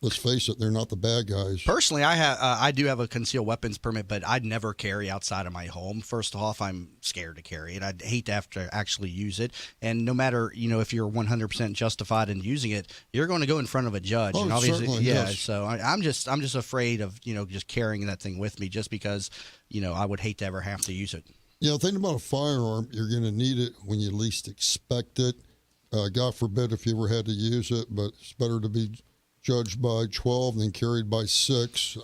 let's face it, they're not the bad guys. Personally, I do have a concealed weapons permit, but I'd never carry outside of my home. First off, I'm scared to carry it. I'd hate to have to actually use it. And no matter, if you're 100% justified in using it, you're going to go in front of a judge. Oh, and obviously, certainly, yeah. yes. So I'm just afraid of, just carrying that thing with me just because, I would hate to ever have to use it. Yeah, the thing about a firearm, you're going to need it when you least expect it. God forbid if you ever had to use it, but it's better to be judged by 12 than carried by 6.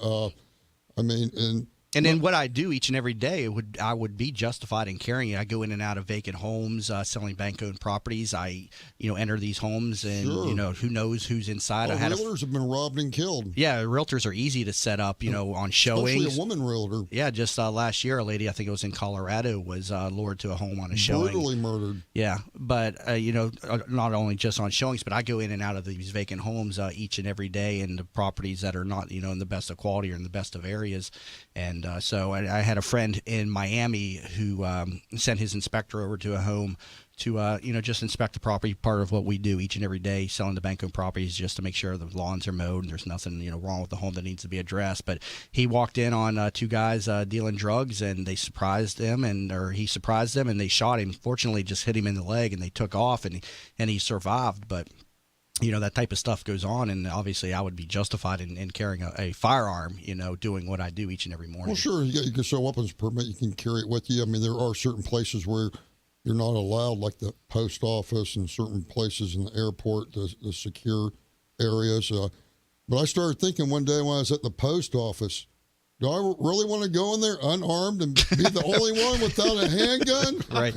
And then what I do each and every day, I would be justified in carrying it. I go in and out of vacant homes, selling bank-owned properties. I, enter these homes, and Sure. who knows who's inside. Realtors have been robbed and killed. Yeah, realtors are easy to set up, on showings. Especially a woman realtor. Yeah, just last year, a lady, I think it was in Colorado, was lured to a home on a showing. Brutally murdered. Yeah, but, not only just on showings, but I go in and out of these vacant homes each and every day, and the properties that are not, in the best of quality or in the best of areas. And so I had a friend in Miami who sent his inspector over to a home to, just inspect the property. Part of what we do each and every day, selling the bank-owned properties, just to make sure the lawns are mowed and there's nothing, wrong with the home that needs to be addressed. But he walked in on 2 guys dealing drugs, and they surprised him, or he surprised them, and they shot him. Fortunately, just hit him in the leg, and they took off, and he survived. But that type of stuff goes on, and obviously I would be justified in carrying a firearm, doing what I do each and every morning. Well, sure, you can show weapons permit, you can carry it with you. I mean, there are certain places where you're not allowed, like the post office and certain places in the airport, the secure areas. But I started thinking one day when I was at the post office, do I really want to go in there unarmed and be the only one without a handgun? Right.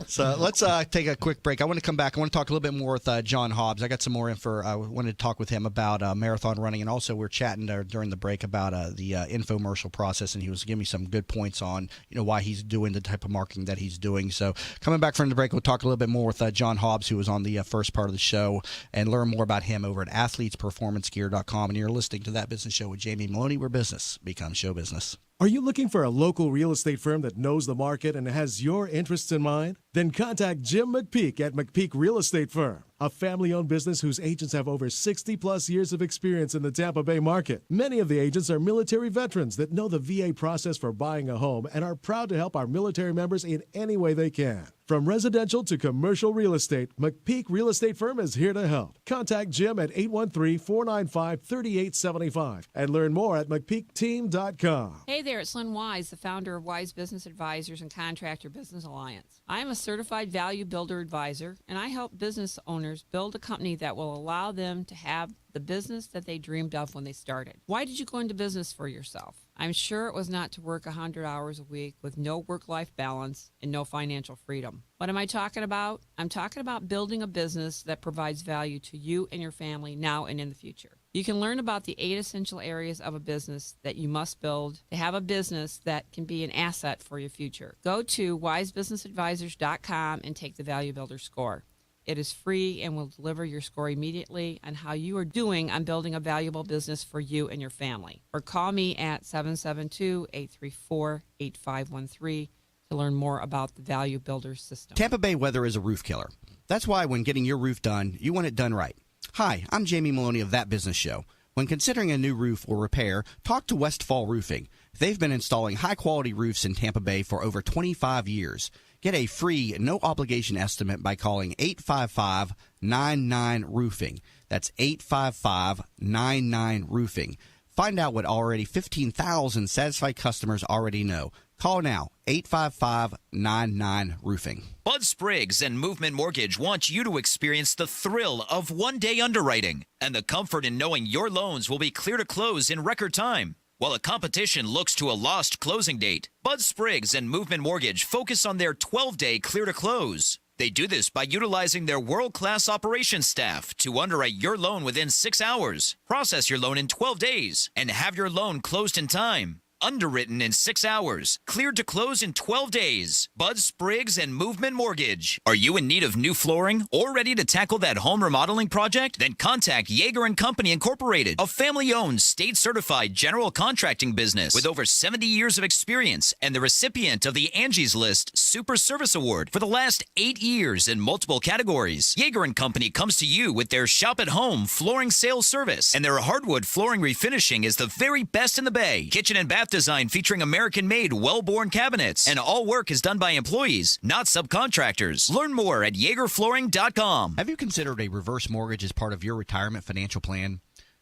So let's take a quick break. I want to come back. I want to talk a little bit more with John Hobbs. I got some more info. I wanted to talk with him about marathon running, and also we're chatting during the break about the infomercial process, and he was giving me some good points on why he's doing the type of marketing that he's doing. So coming back from the break, we'll talk a little bit more with John Hobbs, who was on the first part of the show, and learn more about him over at athletesperformancegear.com. And you're listening to That Business Show with Jamie Meloni, where business becomes show business. Are you looking for a local real estate firm that knows the market and has your interests in mind? Then contact Jim McPeak at McPeak Real Estate Firm, a family-owned business whose agents have over 60-plus years of experience in the Tampa Bay market. Many of the agents are military veterans that know the VA process for buying a home and are proud to help our military members in any way they can. From residential to commercial real estate, McPeak Real Estate Firm is here to help. Contact Jim at 813-495-3875 and learn more at McPeakTeam.com. Hey there, it's Lynn Wise, the founder of Wise Business Advisors and Contractor Business Alliance. I am a certified value builder advisor, and I help business owners build a company that will allow them to have the business that they dreamed of when they started. Why did you go into business for yourself? I'm sure it was not to work 100 hours a week with no work-life balance and no financial freedom. What am I talking about? I'm talking about building a business that provides value to you and your family now and in the future. You can learn about the 8 essential areas of a business that you must build to have a business that can be an asset for your future. Go to wisebusinessadvisors.com and take the Value Builder score. It is free and will deliver your score immediately on how you are doing on building a valuable business for you and your family. Or call me at 772-834-8513 to learn more about the Value Builder system. Tampa Bay weather is a roof killer. That's why when getting your roof done, you want it done right. Hi, I'm Jamie Meloni of That Business Show. When considering a new roof or repair, talk to Westfall Roofing. They've been installing high-quality roofs in Tampa Bay for over 25 years. Get a free, no-obligation estimate by calling 855-99-ROOFING. That's 855-99-ROOFING. Find out what already 15,000 satisfied customers already know. Call now, 855-99-ROOFING. Bud Spriggs and Movement Mortgage want you to experience the thrill of one-day underwriting and the comfort in knowing your loans will be clear to close in record time. While the competition looks to a lost closing date, Bud Spriggs and Movement Mortgage focus on their 12-day clear to close. They do this by utilizing their world-class operations staff to underwrite your loan within 6 hours, process your loan in 12 days, and have your loan closed in time. Underwritten in 6 hours, cleared to close in 12 days. Bud Spriggs and Movement Mortgage. Are you in need of new flooring or ready to tackle that home remodeling project? Then contact Yeager & Company Incorporated, a family-owned, state-certified general contracting business with over 70 years of experience and the recipient of the Angie's List Super Service Award for the last 8 years in multiple categories. Yeager & Company comes to you with their shop-at-home flooring sales service, and their hardwood flooring refinishing is the very best in the Bay. Kitchen and bath design featuring American-made, well-born cabinets, and all work is done by employees, not subcontractors. Learn more at YeagerFlooring.com. Have you considered a reverse mortgage as part of your retirement financial plan?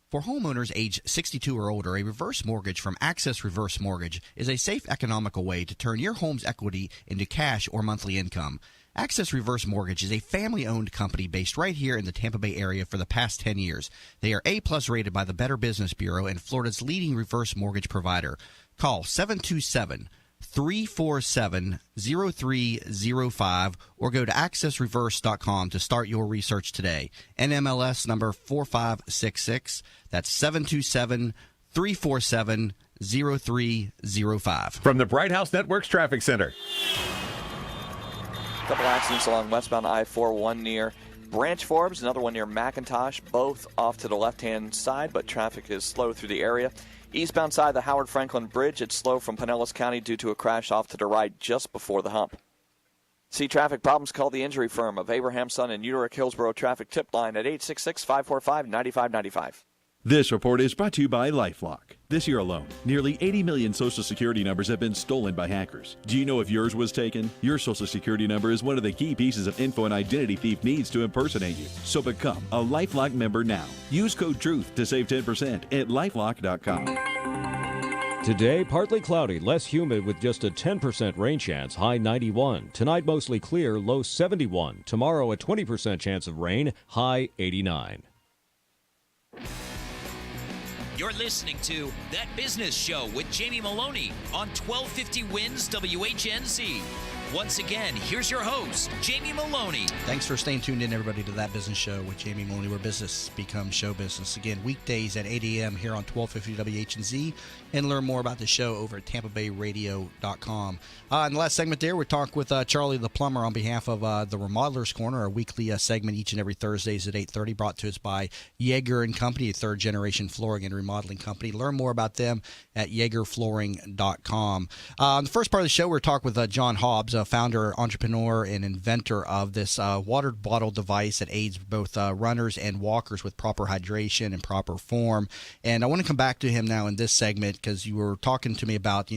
For homeowners age 62 or older, a reverse mortgage from Access Reverse Mortgage is a safe, economical way to turn your home's equity into cash or monthly income. Access Reverse Mortgage is a family-owned company based right here in the Tampa Bay area for the past 10 years. They are A-plus rated by the Better Business Bureau and Florida's leading reverse mortgage provider. Call 727-347-0305 or go to accessreverse.com to start your research today. NMLS number 4566. That's 727-347-0305. From the Bright House Networks Traffic Center. Couple accidents along westbound I-4, one near Branch Forbes, another one near McIntosh, both off to the left-hand side, but traffic is slow through the area. Eastbound side of the Howard Franklin Bridge, it's slow from Pinellas County due to a crash off to the right just before the hump. See traffic problems, call the injury firm of Abraham Son and Utrecht Hillsborough traffic tip line at 866-545-9595. This report is brought to you by LifeLock. This year alone, nearly 80 million Social Security numbers have been stolen by hackers. Do you know if yours was taken? Your Social Security number is one of the key pieces of info an identity thief needs to impersonate you. So become a LifeLock member now. Use code TRUTH to save 10% at LifeLock.com. Today, partly cloudy, less humid with just a 10% rain chance, high 91. Tonight, mostly clear, low 71. Tomorrow, a 20% chance of rain, high 89. You're listening to That Business Show with Jamie Meloni on 1250 Wins WHNZ. Once again, here's your host, Jamie Meloni. Thanks for staying tuned in, everybody, to That Business Show with Jamie Meloni, where business becomes show business. Again, weekdays at 8 a.m. here on 1250 WHNZ, and learn more about the show over at TampaBayRadio.com. In the last segment there, we talked with Charlie the Plumber on behalf of the Remodeler's Corner, our weekly segment each and every Thursdays at 8:30, brought to us by Yeager & Company, a third-generation flooring and remodeling company. Learn more about them at YeagerFlooring.com. In the first part of the show, we're talking with John Hobbs. the founder, entrepreneur, and inventor of this water bottle device that aids both runners and walkers with proper hydration and proper form. And I want to come back to him now in this segment because you were talking to me about,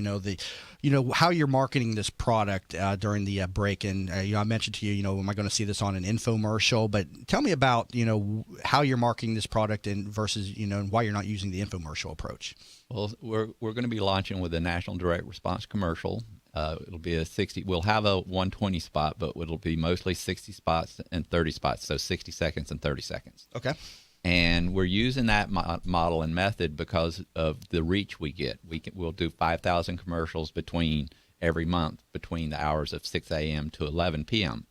how you're marketing this product during the break. And I mentioned to you, am I going to see this on an infomercial? But tell me about, how you're marketing this product and versus, and why you're not using the infomercial approach. Well, we're going to be launching with a national direct response commercial. It'll be a 60. We'll have a 120 spot, but it'll be mostly 60 spots and 30 spots, so 60 seconds and 30 seconds. Okay. And we're using that model and method because of the reach we get. We'll do 5,000 commercials every month between the hours of 6 a.m. to 11 p.m.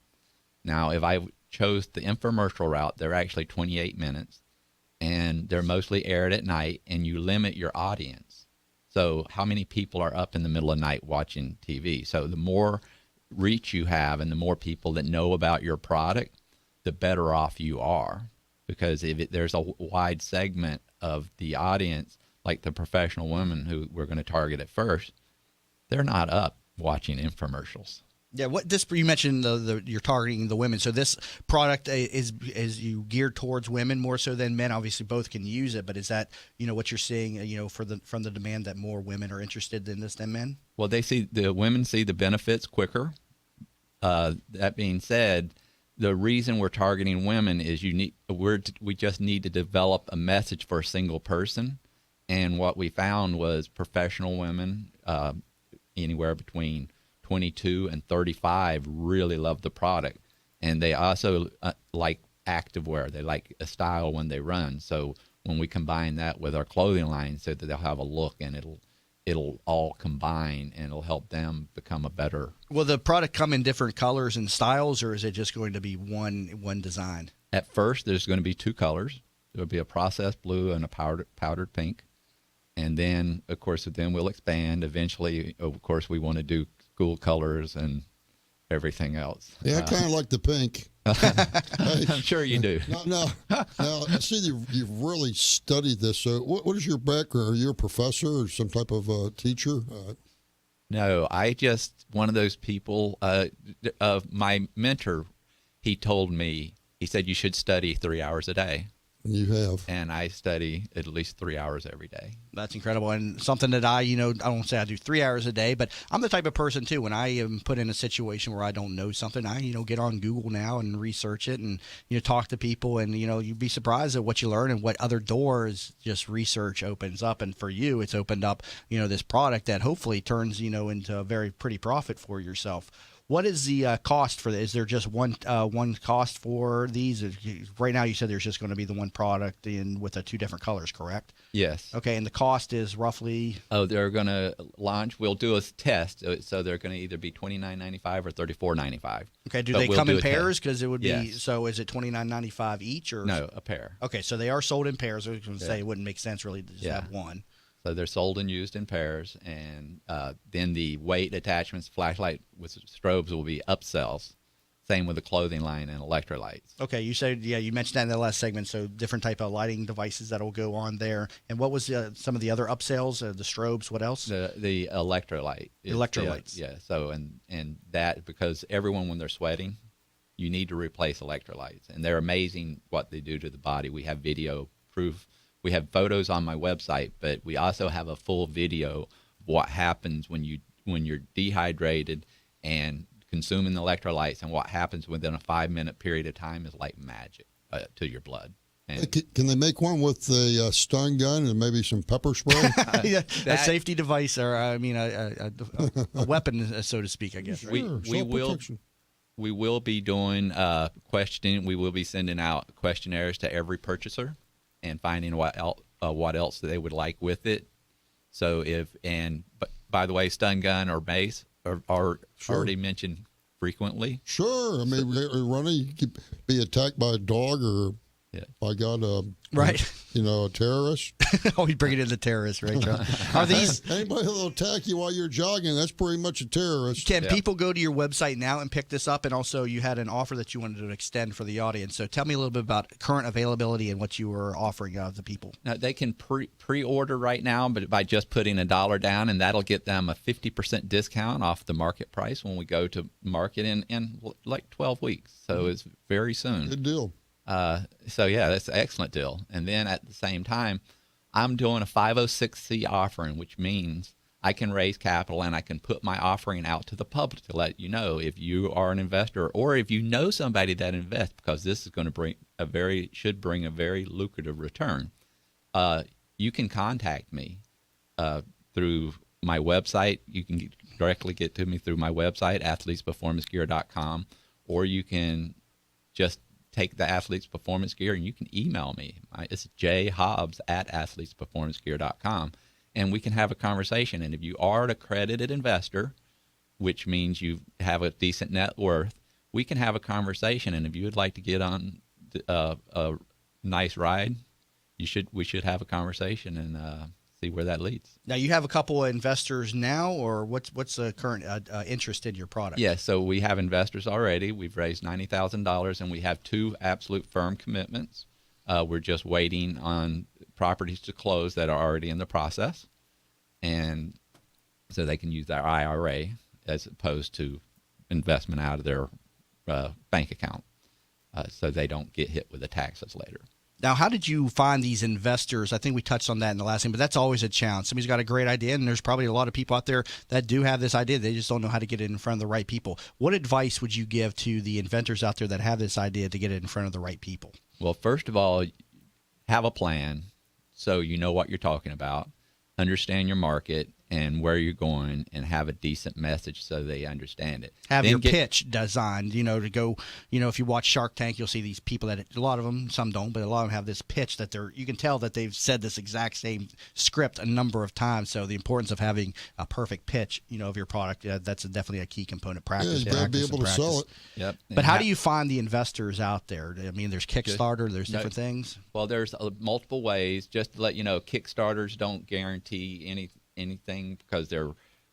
Now, if I chose the infomercial route, they're actually 28 minutes, and they're mostly aired at night, and you limit your audience. So how many people are up in the middle of the night watching TV? So the more reach you have and the more people that know about your product, the better off you are. Because there's a wide segment of the audience, like the professional women who we're going to target at first, they're not up watching infomercials. Yeah, you mentioned you're targeting the women. So this product is you geared towards women more so than men. Obviously, both can use it, but is that what you're seeing? From the demand that more women are interested in this than men. Well, the women see the benefits quicker. That being said, the reason we're targeting women is we just need to develop a message for a single person, and what we found was professional women, anywhere between 22 and 35, really love the product, and they also like activewear. They like a style when they run. So when we combine that with our clothing line, so that they'll have a look, and it'll all combine, and it'll help them become a better. Will the product come in different colors and styles, or is it just going to be one design? At first, there's going to be two colors. There'll be a processed blue and a powdered pink. And then, of course, we'll expand. Eventually, of course, we want to do school colors and everything else. Yeah, I kind of like the pink. I'm sure you do. Now, I see you've really studied this. So what is your background? Are you a professor or some type of teacher? No, one of those people, my mentor, he said you should study 3 hours a day. You have. And I study at least 3 hours every day. That's incredible. And something that I don't say I do 3 hours a day, but I'm the type of person too, when I am put in a situation where I don't know something, I, get on Google now and research it and, talk to people, and, you'd be surprised at what you learn and what other doors just research opens up. And for you, it's opened up, this product that hopefully turns, into a very pretty profit for yourself. What is the cost for this? Is there just one cost for these? Right now, you said there's just going to be the one product with the two different colors, correct? Yes. Okay, and the cost is roughly? Oh, they're going to launch. We'll do a test, so they're going to either be $29.95 or $34.95. Okay, do they come in pairs? Because it would be. Yes. So is it $29.95 each, or no, a pair? Okay, so they are sold in pairs. I was going to say it wouldn't make sense really to just have one. So they're sold and used in pairs, and then the weight attachments, flashlight with strobes will be upsells. Same with the clothing line and electrolytes. Okay, you said, you mentioned that in the last segment, so different type of lighting devices that will go on there. And what was some of the other upsells, the strobes, what else? The electrolyte. Electrolytes. Yeah, so, and that, because everyone, when they're sweating, you need to replace electrolytes. And they're amazing what they do to the body. We have video proof. We have photos on my website, but we also have a full video of what happens when you're dehydrated and consuming the electrolytes, and what happens within a 5-minute period of time is like magic to your blood. And can they make one with a stun gun and maybe some pepper spray? A safety device, or a weapon, so to speak, I guess. Sure, we will be doing questioning. We will be sending out questionnaires to every purchaser and finding what else they would like with it. So but by the way, stun gun or mace are already mentioned frequently. Sure. I mean, running, you could be attacked by a dog or Yeah. If I got a a terrorist. Oh, we bring it in the terrorist, right, Charlie? Are these anybody that'll attack you while you're jogging? That's pretty much a terrorist. Can people go to your website now and pick this up? And also, you had an offer that you wanted to extend for the audience. So tell me a little bit about current availability and what you were offering the people. Now, they can pre-order right now, but by just putting $1 down, and that'll get them a 50% discount off the market price when we go to market in like 12 weeks. So it's very soon. Good deal. So yeah, that's an excellent deal. And then at the same time, I'm doing a 506c offering, which means I can raise capital and I can put my offering out to the public to let you know if you are an investor or if you know somebody that invests, because this is going to should bring a very lucrative return. You can contact me through my website. You can directly get to me through my website, athletesperformancegear.com, or you can just take the Athletes Performance Gear and you can email me. It's jhobbs@athletesperformancegear.com, and we can have a conversation. And if you are an accredited investor, which means you have a decent net worth, we can have a conversation. And if you would like to get on a nice ride, we should have a conversation and see where that leads. Now, you have a couple of investors now, or what's the current interest in your product? Yeah, so we have investors already. We've raised $90,000, and we have 2 absolute firm commitments. We're just waiting on properties to close that are already in the process, and so they can use their IRA as opposed to investment out of their bank account, so they don't get hit with the taxes later. Now, how did you find these investors? I think we touched on that in the last thing, but that's always a challenge. Somebody's got a great idea, and there's probably a lot of people out there that do have this idea. They just don't know how to get it in front of the right people. What advice would you give to the inventors out there that have this idea to get it in front of the right people? Well, first of all, have a plan so you know what you're talking about, understand your market and where you're going, and have a decent message so they understand it. Have your pitch designed, to go, if you watch Shark Tank, you'll see these people that, a lot of them, some don't, but a lot of them have this pitch that you can tell that they've said this exact same script a number of times. So the importance of having a perfect pitch, of your product, that's definitely a key component. Practice. Yeah, you got to be able to sell it. Yep. But how do you find the investors out there? I mean, there's Kickstarter, there's different things. Well, there's multiple ways. Just to let you know, Kickstarters don't guarantee anything because they're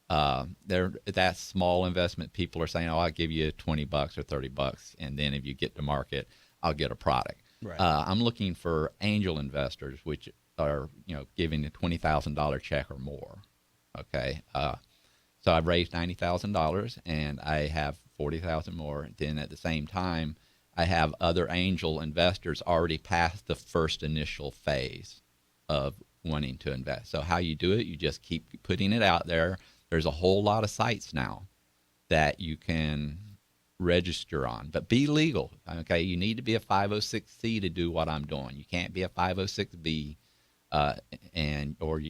that small investment. People are saying, I'll give you $20 or $30, and then if you get to market, I'll get a product. Right. I'm looking for angel investors, which are giving a $20,000 check or more. Okay, so I've raised $90,000 and I have $40,000 more. Then at the same time, I have other angel investors already past the first initial phase of wanting to invest. So how you do it, you just keep putting it out there. There's a whole lot of sites now that you can register on, but be legal. Okay, you need to be a 506c to do what I'm doing. You can't be a 506b, or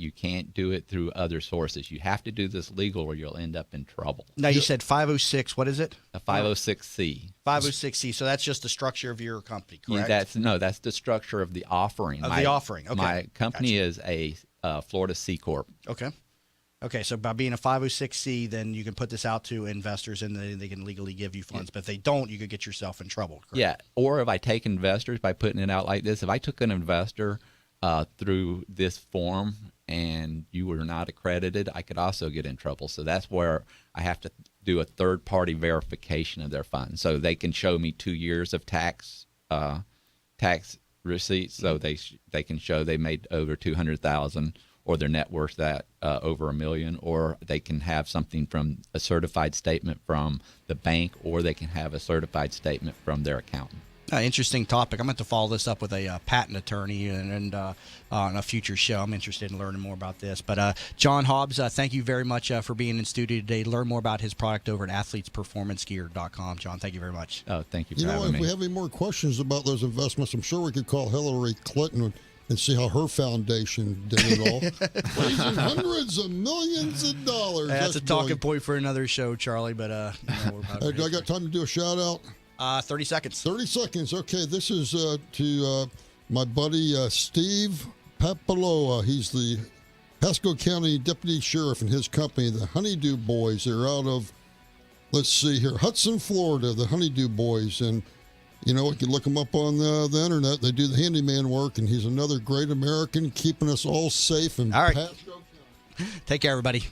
you can't do it through other sources. You have to do this legal, or you'll end up in trouble. Now you said 506. What is it? A 506c. 506c. So that's just the structure of your company, correct? That's the structure of the offering. The offering. Okay. My company is a Florida C Corp. Okay, so by being a 506c, then you can put this out to investors and they can legally give you funds. But if they don't, you could get yourself in trouble, correct? Yeah, or if I take investors by putting it out like this, if I took an investor through this form and you were not accredited, I could also get in trouble. So that's where I have to do a third-party verification of their funds. So they can show me 2 years of tax receipts, so they can show they made over $200,000, or their net worth that over $1 million, or they can have something from a certified statement from the bank, or they can have a certified statement from their accountant. Interesting topic. I'm going to follow this up with a patent attorney and on a future show. I'm interested in learning more about this. But John Hobbs, thank you very much for being in studio today. Learn more about his product over at athletesperformancegear.com. John, thank you very much. Oh, thank you for having me. If we have any more questions about those investments, I'm sure we could call Hillary Clinton and see how her foundation did it all. Raising hundreds of millions of dollars. That's a talking point for another show, Charlie. But do I got time to do a shout out? 30 seconds. 30 seconds. Okay, this is to my buddy Steve Papaloa. He's the Pasco County Deputy Sheriff and his company, the Honeydew Boys. They're out of, let's see here, Hudson, Florida, the Honeydew Boys. And You know, you can look him up on the internet. They do the handyman work, and he's another great American keeping us all safe. And all right. Take care, everybody.